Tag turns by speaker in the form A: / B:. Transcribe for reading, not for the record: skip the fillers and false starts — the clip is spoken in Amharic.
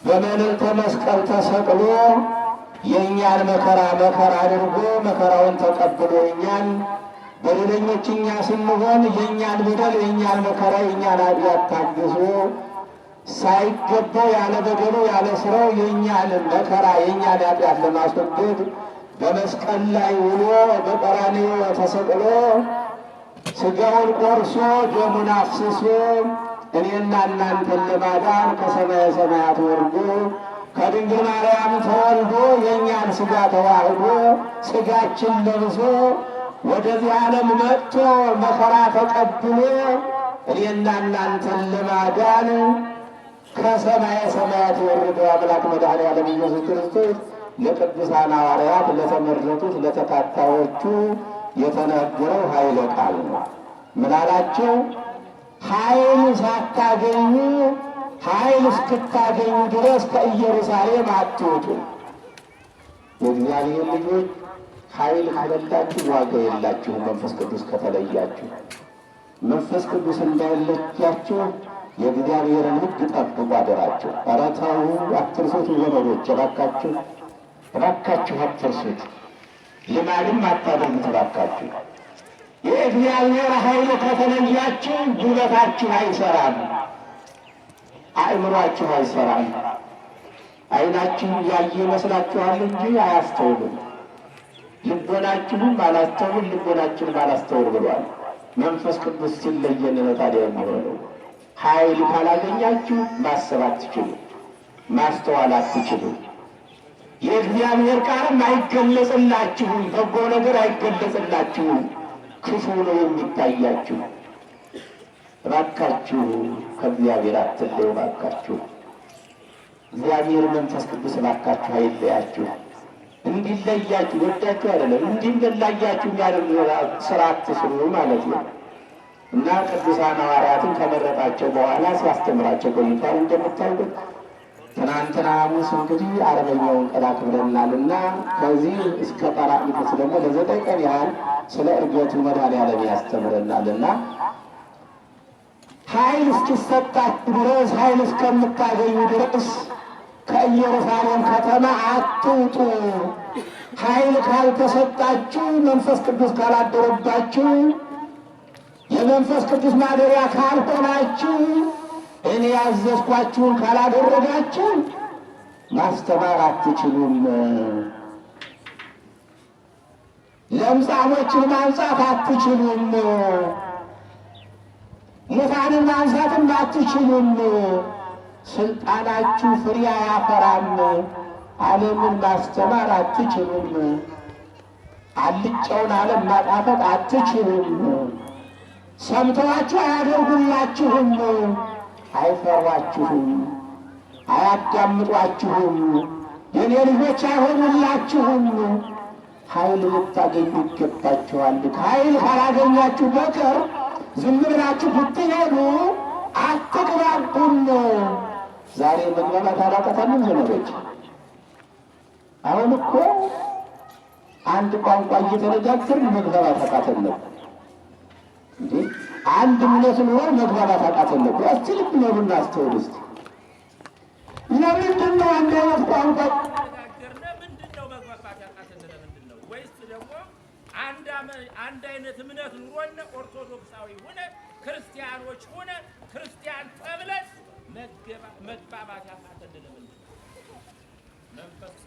A: በመልዕልተ መስቀል ተሰቅሎ የእኛን መከራ አድርጎ መከራውን ተቀብሎ እኛን በደለኞች እኛ ስንሆን የእኛን በደል የእኛን መከራ የእኛን ኃጢአት ታግሶ ሳይገባው ያለ በደሉ ያለ ስራው የእኛን መከራ የእኛን ኃጢአት ለማስወገድ በመስቀል ላይ ውሎ በቀራንዮ ተሰቅሎ ሥጋውን ቆርሶ ደሙን አፍስሶ እኔና እናንተን ለማዳን ከሰማየ ሰማያት ወርዶ ከድንግል ማርያም ተወልዶ የእኛን ሥጋ ተዋህዶ ሥጋችን ለብሶ ወደዚህ ዓለም መጥቶ መከራ ተቀብሎ እኔና እናንተን ለማዳን ከሰማየ ሰማያት የወረደው አምላክ መድኃኔዓለም ኢየሱስ ክርስቶስ ለቅዱሳን ሐዋርያት ለተመረጡት ለተከታዮቹ የተናገረው ኃይለ ቃል ነው። ምን አላቸው? ኃይል ሳታገኙ ኃይል እስክታገኙ ድረስ ከኢየሩሳሌም አትውጡ። የእግዚአብሔር ልጆች ኃይል ከሌላችሁ ዋጋ የላችሁም። መንፈስ ቅዱስ ከተለያችሁ መንፈስ ቅዱስ እንዳይለያችሁ የእግዚአብሔርን ሕግ ጠብቁ አደራችሁ። ኧረ ተው አትርሱት ወገኖች፣ እባካችሁ እባካችሁ አትርሱት። ልማድም አታድርጉት እባካችሁ። የእግዚአብሔር ኃይል ከተለያችሁ ጉልበታችሁ አይሰራም፣ አእምሯችሁ አይሰራም። ዓይናችሁ ያየ ይመስላችኋል እንጂ አያስተውሉም። ልቦናችሁም አላስተውል ልቦናችሁም አላስተውል ብሏል። መንፈስ ቅዱስ ሲለየን ነው ታዲያ የሚሆነው። ኃይል ካላገኛችሁ ማሰብ አትችሉ፣ ማስተዋል አትችሉ። የእግዚአብሔር ቃልም አይገለጽላችሁም፣ በጎ ነገር አይገለጽላችሁም፣ ክፉ ነው የሚታያችሁ። እባካችሁ ከእግዚአብሔር አትለዩ። እባካችሁ እግዚአብሔር መንፈስ ቅዱስ እባካችሁ አይለያችሁ። እንዲለያችሁ ወዳችሁ አይደለም፣ እንዲለያችሁ የሚያደርግ ስራ አትስሩ ማለት ነው። እና ቅዱሳን ሐዋርያትን ከመረጣቸው በኋላ ሲያስተምራቸው ቆይቷል። እንደምታውቁት ትናንትና ሐሙስ እንግዲህ አርበኛውን ቀን አክብረናልና ከዚህ እስከ ጰራቅሊጦስ ደግሞ ለ9 ቀን ያህል ስለ ዕርገቱ መድኃኔዓለም ያስተምረናልና ኃይል እስኪሰጣችሁ ድረስ ኃይል እስከምታገኙ ድረስ ከኢየሩሳሌም ከተማ አትውጡ። ኃይል ካልተሰጣችሁ፣ መንፈስ ቅዱስ ካላደረባችሁ፣ የመንፈስ ቅዱስ ማደሪያ ካልሆናችሁ፣ እኔ ያዘዝኳችሁን ካላደረጋችሁ ማስተማር አትችሉም። ለምጻሞችን ማንጻት አትችሉም። ሙታንን ማንሳትም አትችሉም። ስልጣናችሁ ፍሬ አያፈራም። ዓለምን ማስተማር አትችሉም። አልጫውን ዓለም ማጣፈጥ አትችሉም። ሰምተዋችሁ አያደርጉላችሁም። አይፈሯችሁም፣ አያዳምጧችሁም። የኔ ልጆች አይሆኑላችሁም። ኃይል ልታገኙ ይገባችኋል። ኃይል ካላገኛችሁ በቀር ዝም ብላችሁ ብትሄዱ አትግባቡም። ዛሬ መግባባት አላቃተንም ዘመዶች። አሁን እኮ አንድ ቋንቋ እየተነጋገርን መግባባት አቃተን ነው እንዴ? አንድ እምነት ኖሮ መግባባት አቃተን ነው። እስቲ ልብ በሉና አስተውሉ እስቲ። ለምንድን ነው አንድ አይነት ቋንቋ
B: ምንድነው መግባባት ያቃተን? ለምንድን ነው? ወይስ ደግሞ አንድ አይነት እምነት ኑሮን ኦርቶዶክሳዊ ሆነ ክርስቲያኖች ሆነ ክርስቲያን ተብለን መግባባት ያቃተን ለምንድን ነው? መንፈስ